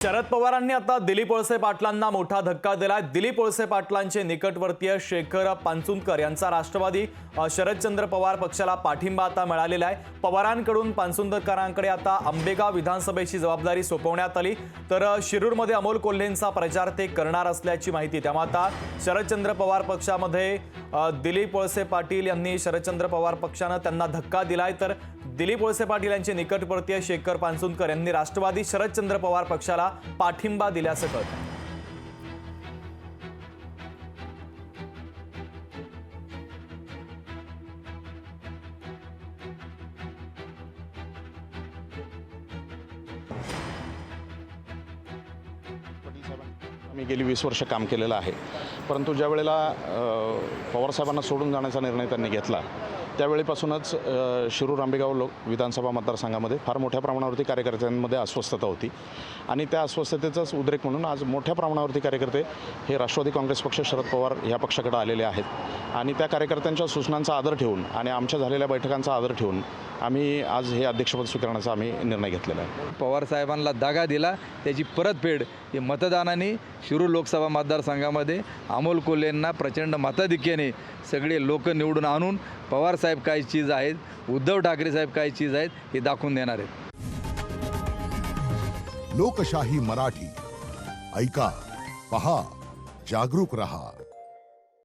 शरद पवारांनी आता दिलीप वळसे पाटलांना मोठा धक्का दिलाय। दिलीप वळसे पाटलांचे निकटवर्तीय शेखर पानसुंदकर यांचा राष्ट्रवादी शरदचंद्र पवार पक्षाला पाठिंबा आता मिळालेला आहे। पवारांकडून पानसुंदरकरांकडे आता आंबेगाव विधानसभेची जबाबदारी सोपवण्यात आली, तर शिरूरमध्ये अमोल कोल्हेंचा प्रचार ते करणार असल्याची माहिती। त्यामुळे आता शरदचंद्र पवार पक्षामध्ये दिलीप वळसे पाटील यांनी शरदचंद्र पवार पक्षाने त्यांना धक्का दिलाय, तर दिलीप वळसे पाटील यांचे निकटवर्तीय शेखर पानसुंदकर यांनी राष्ट्रवादी शरदचंद्र पवार पक्षाला पाठिंबा दिल्याचं कळतं। मी गेली 20 वर्ष काम केलेलं आहे, परंतु ज्या वेळेला पवारसाहेबांना सोडून जाण्याचा निर्णय त्यांनी घेतला त्यावेळीपासूनच शिरूर आंबेगाव विधानसभा मतदारसंघामध्ये फार मोठ्या प्रमाणावरती कार्यकर्त्यांमध्ये अस्वस्थता होती आणि त्या अस्वस्थतेचाच उद्रेक म्हणून आज मोठ्या प्रमाणावरती कार्यकर्ते हे राष्ट्रवादी काँग्रेस पक्ष शरद पवार या पक्षाकडे आलेले आहेत आणि त्या कार्यकर्त्यांच्या सूचनांचा आदर ठेवून आणि आमच्या झालेल्या बैठकांचा आदर ठेवून आम्ही आज हे अध्यक्षपद स्वीकारण्याचा आम्ही निर्णय घेतलेला आहे। पवार साहेबांना दगा दिला त्याची परतफेड ही मतदानाने शिरूर लोकसभा मतदारसंघामध्ये अमोल कोल्हेंना प्रचंड मताधिक्याने सगळे लोक निवडून आणून पवार साहेब काय चीज आहेत, उद्धव ठाकरे साहेब काय चीज आहेत हे दाखवून देणार आहेत। लोकशाही मराठी ऐका, पहा, जागरूक रहा।